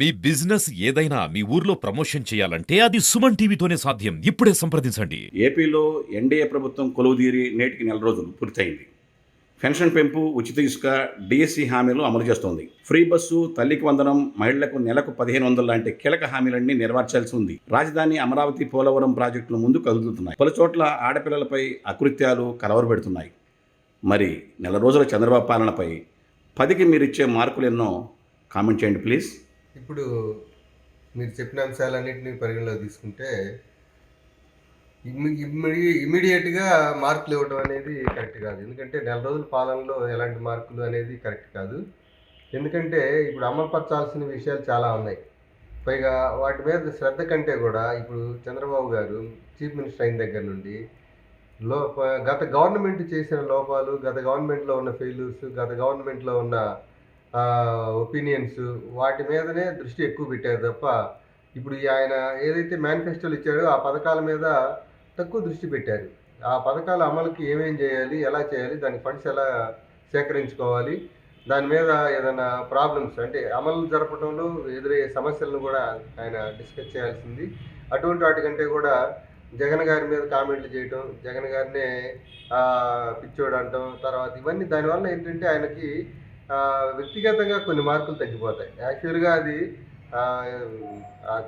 మీ business ఏదైనా మీ ఊర్లో promotion చేయాలంటే అది సుమన్ టీవీతోనే సాధ్యం. ఇప్పుడే సంప్రదించండి. ఏపీలో ఎన్డీఏ ప్రభుత్వం కొలువుదీరి నేటికి 4 రోజులు పూర్తయింది. పెన్షన్ పెంపు, ఉచిత ఇసుక, డిఎస్సి హామీలు అమలు చేస్తోంది. ఫ్రీ బస్సు, తల్లికి వందనం, మహిళలకు నెలకు 1500 లాంటి కీలక హామీలన్నీ నెరవేర్చాల్సి ఉంది. రాజధాని అమరావతి, పోలవరం ప్రాజెక్టులు ముందు కదులుతున్నాయి. పలు చోట్ల ఆడపిల్లలపై అకృత్యాలు కలవరపెడుతున్నాయి. మరి 4 రోజుల చంద్రబాబు పాలనపై 10కి మీరిచ్చే మార్కులు ఎన్నో? కామెంట్ చేయండి ప్లీజ్. ఇప్పుడు మీరు చెప్పిన అంశాలన్నింటినీ పరిగణలోకి తీసుకుంటే ఇమ్మీడియట్గా మార్కులు ఇవ్వడం అనేది కరెక్ట్ కాదు. ఎందుకంటే 4 రోజుల పాలనలో ఎలాంటి మార్కులు అనేది కరెక్ట్ కాదు. ఎందుకంటే ఇప్పుడు అమలుపరచాల్సిన విషయాలు చాలా ఉన్నాయి. పైగా వాటి మీద శ్రద్ధ కంటే కూడా ఇప్పుడు చంద్రబాబు గారు చీఫ్ మినిస్టర్ అయిన దగ్గర నుండి గత గవర్నమెంట్ చేసిన లోపాలు, గత గవర్నమెంట్లో ఉన్న ఫెయిల్యూర్స్, గత గవర్నమెంట్లో ఉన్న ఒపీనియన్స్, వాటి మీదనే దృష్టి ఎక్కువ పెట్టారు తప్ప ఇప్పుడు ఆయన ఏదైతే మేనిఫెస్టోలు ఇచ్చాడో ఆ పథకాల మీద తక్కువ దృష్టి పెట్టారు. ఆ పథకాల అమలుకి ఏమేం చేయాలి, ఎలా చేయాలి, దాని ఫండ్స్ ఎలా సేకరించుకోవాలి, దాని మీద ఏదైనా ప్రాబ్లమ్స్ అంటే అమలు జరపడంలో ఎదురయ్యే సమస్యలను కూడా ఆయన డిస్కస్ చేయాల్సింది. అటువంటి వాటికంటే కూడా జగన్ గారి మీద కామెంట్లు చేయటం, జగన్ గారినే పిచ్చోడు అంటాం, తర్వాత ఇవన్నీ దానివల్ల ఏంటంటే ఆయనకి వ్యక్తిగతంగా కొన్ని మార్కులు తగ్గిపోతాయి. యాక్చువల్గా అది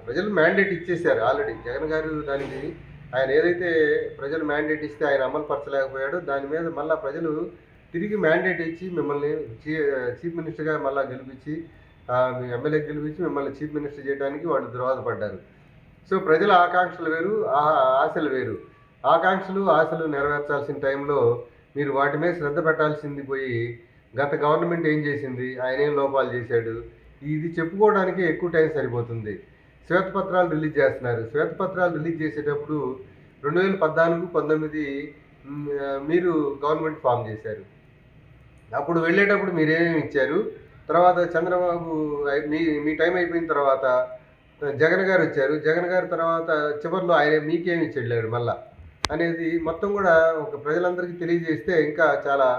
ప్రజలు మ్యాండేట్ ఇచ్చేశారు ఆల్రెడీ. జగన్ గారు దానికి ఆయన ఏదైతే ప్రజలు మ్యాండేట్ ఇస్తే ఆయన అమలు పరచలేకపోయాడో దాని మీద మళ్ళీ ప్రజలు తిరిగి మ్యాండేట్ ఇచ్చి మిమ్మల్ని చీఫ్ మినిస్టర్గా మళ్ళీ గెలిపించి, మీ ఎమ్మెల్యే గెలిపించి మిమ్మల్ని చీఫ్ మినిస్టర్ చేయడానికి వాళ్ళు దోహదపడ్డారు. సో ప్రజల ఆకాంక్షలు వేరు, ఆశలు వేరు. ఆకాంక్షలు, ఆశలు నెరవేర్చాల్సిన టైంలో మీరు వాటి మీద శ్రద్ధ పెట్టాల్సింది పోయి గత గవర్నమెంట్ ఏం చేసింది, ఆయన ఏం లోపాలు చేశాడు, ఇది చెప్పుకోవడానికి ఎక్కువ టైం సరిపోతుంది. శ్వేతపత్రాలు రిలీజ్ చేస్తున్నారు. శ్వేతపత్రాలు రిలీజ్ చేసేటప్పుడు 2014-19 మీరు గవర్నమెంట్ ఫామ్ చేశారు. అప్పుడు వెళ్ళేటప్పుడు మీరేమేమి ఇచ్చారు, తర్వాత చంద్రబాబు మీ టైం అయిపోయిన తర్వాత జగన్ గారు వచ్చారు. జగన్ గారి తర్వాత చివరిలో ఆయన మీకేమి ఇచ్చాడు మళ్ళా అనేది మొత్తం కూడా ఒక ప్రజలందరికీ తెలియజేస్తే ఇంకా చాలా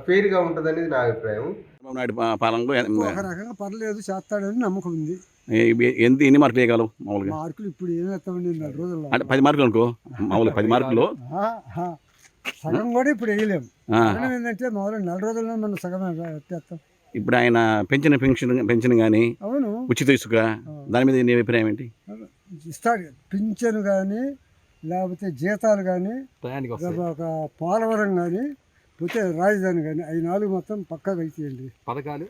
ఫెయిర్గా ఉంటుంది అనేది నా అభిప్రాయం. చంద్రబాబు నాయుడు పాలనలో ఒక రకంగా పర్లేదు, చేస్తాడని నమ్మకం ఉంది. ఎన్ని మార్కులు వేయగలవు మామూలుగా? మార్కులు ఇప్పుడు ఏమేస్తామండి 4 రోజుల్లో? అంటే 10 మార్కులు అనుకో, మామూలుగా 10 మార్కులు సగం కూడా ఇప్పుడు వేయలేము. ఏంటంటే మామూలుగా 4 రోజుల్లో మనం సగం ఎత్తేస్తాం. ఇప్పుడు ఆయన పెన్షన్ కానీ, అవును, ఉచిత ఇసుక, దాని మీద నీ అభిప్రాయం ఏంటి? ఇస్తాడు పింఛను కానీ, లేకపోతే జీతాలు కానీ, ఒక పోలవరం కానీ, పోతే రాజధాని కానీ, అవి 4 మొత్తం పక్కాగా అయితేయండి. పథకాలు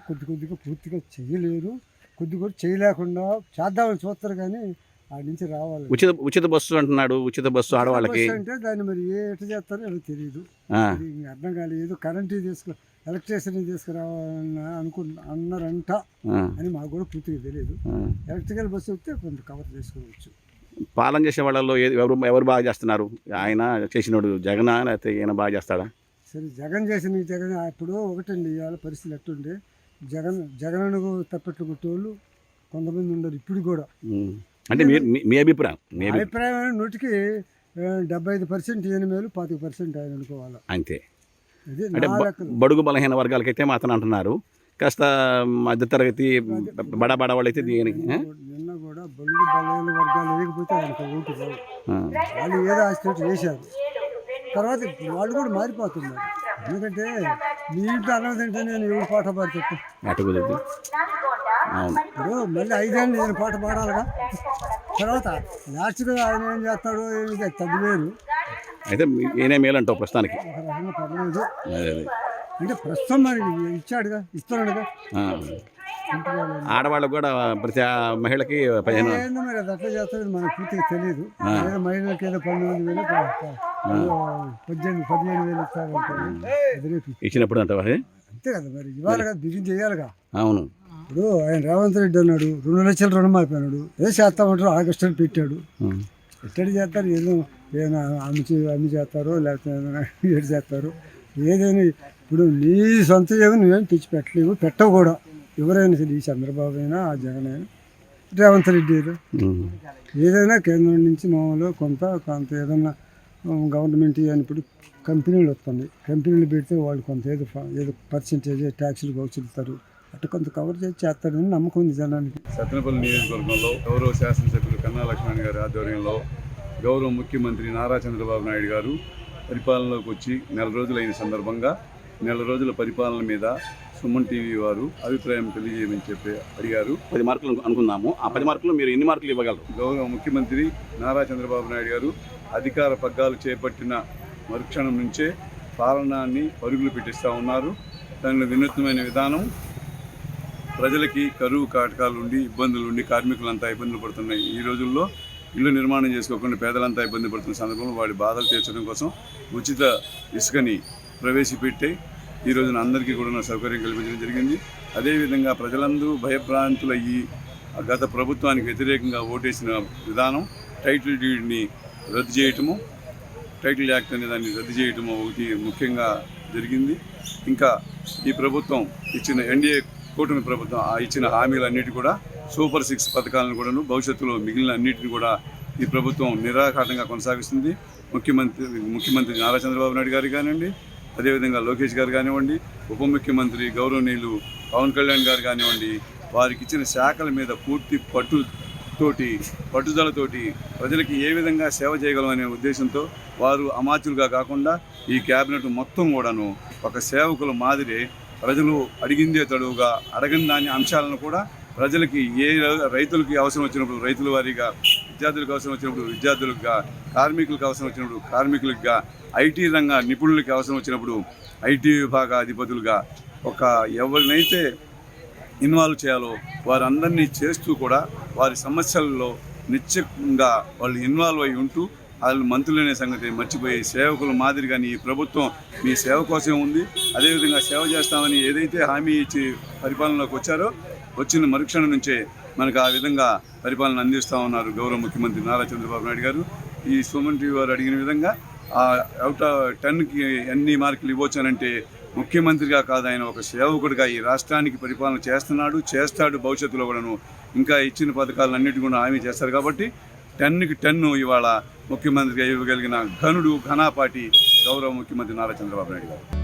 కొద్దిగా పూర్తిగా చేయలేరు, కూడా చేయలేకుండా చేద్దామని చూస్తారు కానీ ఆడి నుంచి రావాలి. ఉచిత బస్సు అంటున్నాడు. ఉచిత బస్సు ఆడవాళ్ళకి అంటే దాన్ని మరి ఎట్లా చేస్తారో ఎవరికి తెలియదు. అర్థం కాలేదు. ఏదో కరెంట్ ఎలక్ట్రిసిటీ తీసుకురావాలని అన్నారంట అని మాకు కూడా పూర్తిగా తెలియదు. ఎలక్ట్రికల్ బస్సు వస్తే కొంత కవర్ చేసుకోవచ్చు. పాలన చేసే వాళ్ళలో ఎవరు బాగా చేస్తున్నారు? ఆయన చేసినోడు జగన్, లేకపోతే ఈయన బాగా చేస్తాడా? సరే, జగన్ ఇప్పుడు ఒకటండి, ఇవాళ పరిస్థితులు ఎట్టుండే, జగన్ తప్పెట్లు కొట్టేవాళ్ళు కొంతమంది ఉండరు ఇప్పుడు కూడా. అంటే మీ అభిప్రాయం? అభిప్రాయం 100కి 75% ఈయన మేలు, 25% ఆయన అనుకోవాలి అంతే. అంటే బడుగు బలహీన వర్గాలకైతే మాత్రం అంటున్నారు, కాస్త మధ్యతరగతి బడా వాళ్ళైతే నిన్న కూడా బడుగు బలహీన వర్గాలు వేయకపోతే ఆయనకు ఓటు రావు. వాళ్ళు ఏదో ఆస్తి వేశారు, తర్వాత వాళ్ళు కూడా మారిపోతున్నారు. ఎందుకంటే మీ ఇంట్లో అన్నం తింటే నేను ఎవరు పాట పాడి చెప్పు. ఇప్పుడు మళ్ళీ 5 ఏళ్ళు నేను పాట పాడాలిగా. తర్వాత లాస్ట్గా ఆయన ఏం చేస్తాడో ఏమి తగ్గివేరు. అయితే ఏనే మేలు అంటావు ప్రస్తుతానికి? ఒక రకంగా పర్లేదు. అంటే ప్రస్తుతం మరి ఇచ్చాడుగా, ఇస్తున్నాడుగా. ఆడవాళ్ళకు కూడా ప్రతి మహిళకి 15 మరి అది అట్లా చేస్తాడు మనకు పూర్తిగా తెలియదు. ఏదో మహిళలకు ఏదో 19,000, 15,000 ఇస్తారు ఇచ్చినప్పుడు అంటావా? అంతే కదా, మరి ఇవ్వాలి కదా, బిగిన్ చేయాలిగా. అవును. ఇప్పుడు ఆయన రేవంత్ రెడ్డి అన్నాడు 2 లక్షలు రుణమాఫీ అన్నాడు. ఏదో చేస్తామంటారు, ఆగస్టు పెట్టాడు. ఎట్టడి చేస్తారు, ఏదైనా అమ్మి చేస్తారో లేకపోతే ఏడు చేస్తారు. ఏదైనా ఇప్పుడు నీ సొంత ఏమో నువ్వేం తెచ్చిపెట్టలేవు, పెట్టవు కూడా. ఎవరైనా సరే, ఈ చంద్రబాబు అయినా, ఆ జగన్ అయినా, రేవంత్ రెడ్డి ఏదైనా కేంద్రం నుంచి మామూలుగా కొంత ఏదన్నా గవర్నమెంట్ ఇప్పుడు కంపెనీలు వస్తున్నాయి. కంపెనీలు పెడితే వాళ్ళు కొంత ఏదో పర్సెంటేజ్ ట్యాక్సులు వసూలుతారు. అటు కొంత కవర్ చేసి చేస్తాడని నమ్మకం ఉంది జనానికి. సత్తెనపల్లి నియోజకవర్గంలో గౌరవ శాసనసభ్యులు కన్నా లక్ష్మణ్ గారి ఆధ్వర్యంలో గౌరవ ముఖ్యమంత్రి నారా చంద్రబాబు నాయుడు గారు పరిపాలనలోకి వచ్చి నెల రోజులైన సందర్భంగా నెల రోజుల పరిపాలన మీద సుమన్ టీవీ వారు అభిప్రాయం తెలియజేయమని చెప్పి అడిగారు. 10 మార్కులు అనుకుందాము. ఆ 10 మార్కులు మీరు ఎన్ని మార్కులు ఇవ్వగలరు? గౌరవ ముఖ్యమంత్రి నారా చంద్రబాబు నాయుడు గారు అధికార పగ్గాలు చేపట్టిన మరుక్షణం నుంచే పాలనాన్ని పరుగులు పెట్టిస్తూ ఉన్నారు. దానిలో వినూత్నమైన విధానం, ప్రజలకి కరువు కాటకాలు ఉండి ఇబ్బందులు ఉండి కార్మికులంతా ఇబ్బందులు పడుతున్నాయి. ఈ రోజుల్లో ఇల్లు నిర్మాణం చేసుకోకుండా పేదలంతా ఇబ్బంది పడుతున్న సందర్భంలో వాడి బాధలు తీర్చడం కోసం ఉచిత ఇసుకని ప్రవేశపెట్టి ఈ రోజున అందరికీ కూడా సౌకర్యం కల్పించడం జరిగింది. అదేవిధంగా ప్రజలందరూ భయభ్రాంతులయ్యి గత ప్రభుత్వానికి వ్యతిరేకంగా ఓటేసిన విధానం, టైటిల్ డీడ్ని రద్దు చేయటము, టైటిల్ యాక్ట్ అనే దాన్ని రద్దు చేయటము ఒకటి ముఖ్యంగా జరిగింది. ఇంకా ఈ ప్రభుత్వం ఇచ్చిన ఎన్డీఏ కూటమి ప్రభుత్వం ఇచ్చిన హామీలన్నిటి కూడా సూపర్ 6 పథకాలను కూడాను భవిష్యత్తులో మిగిలిన అన్నిటిని కూడా ఈ ప్రభుత్వం నిరాఘాటంగా కొనసాగిస్తుంది. ముఖ్యమంత్రి నారా చంద్రబాబు నాయుడు గారు కానివ్వండి, అదేవిధంగా లోకేష్ గారు కానివ్వండి, ఉప ముఖ్యమంత్రి గౌరవనీయులు పవన్ కళ్యాణ్ గారు కానివ్వండి, వారికి ఇచ్చిన శాఖల మీద పూర్తి పట్టుదలతోటి ప్రజలకి ఏ విధంగా సేవ చేయగలం అనే ఉద్దేశంతో వారు అమాత్యులుగా కాకుండా ఈ క్యాబినెట్ మొత్తం కూడాను ఒక సేవకుల మాదిరి ప్రజలు అడిగిందే తడువుగా అడగని దాని అంశాలను కూడా ప్రజలకి రైతులకి అవసరం వచ్చినప్పుడు రైతుల వారీగా, విద్యార్థులకు అవసరం వచ్చినప్పుడు విద్యార్థులుగా, కార్మికులకు అవసరం వచ్చినప్పుడు కార్మికులుగా, ఐటీ రంగ నిపుణులకి అవసరం వచ్చినప్పుడు ఐటీ విభాగ అధిపతులుగా ఎవరినైతే ఇన్వాల్వ్ చేయాలో వారందరినీ చేస్తూ కూడా వారి సమస్యల్లో నిత్యంగా వాళ్ళు ఇన్వాల్వ్ అయి ఉంటూ వాళ్ళు మంత్రులు అనే సంగతి మర్చిపోయి సేవకుల మాదిరిగాని ఈ ప్రభుత్వం మీ సేవ కోసం ఉంది, అదేవిధంగా సేవ చేస్తామని ఏదైతే హామీ ఇచ్చి పరిపాలనలోకి వచ్చారో వచ్చిన మరుక్షణం నుంచే మనకు ఆ విధంగా పరిపాలన అందిస్తూ ఉన్నారు గౌరవ ముఖ్యమంత్రి నారా చంద్రబాబు నాయుడు గారు. ఈ సుమన్ టీవీ వారు అడిగిన విధంగా అవుట్ ఆఫ్ 10కి ఎన్ని మార్కులు ఇవ్వచ్చానంటే ముఖ్యమంత్రిగా కాదు, ఆయన ఒక సేవకుడిగా ఈ రాష్ట్రానికి పరిపాలన చేస్తాడు భవిష్యత్తులో కూడాను. ఇంకా ఇచ్చిన పథకాలన్నిటి కూడా హామీ చేస్తారు కాబట్టి 10కి 10 ఇవాళ ముఖ్యమంత్రిగా ఇవ్వగలిగిన ఘనాపాటి గౌరవ ముఖ్యమంత్రి నారా చంద్రబాబు నాయుడు గారు.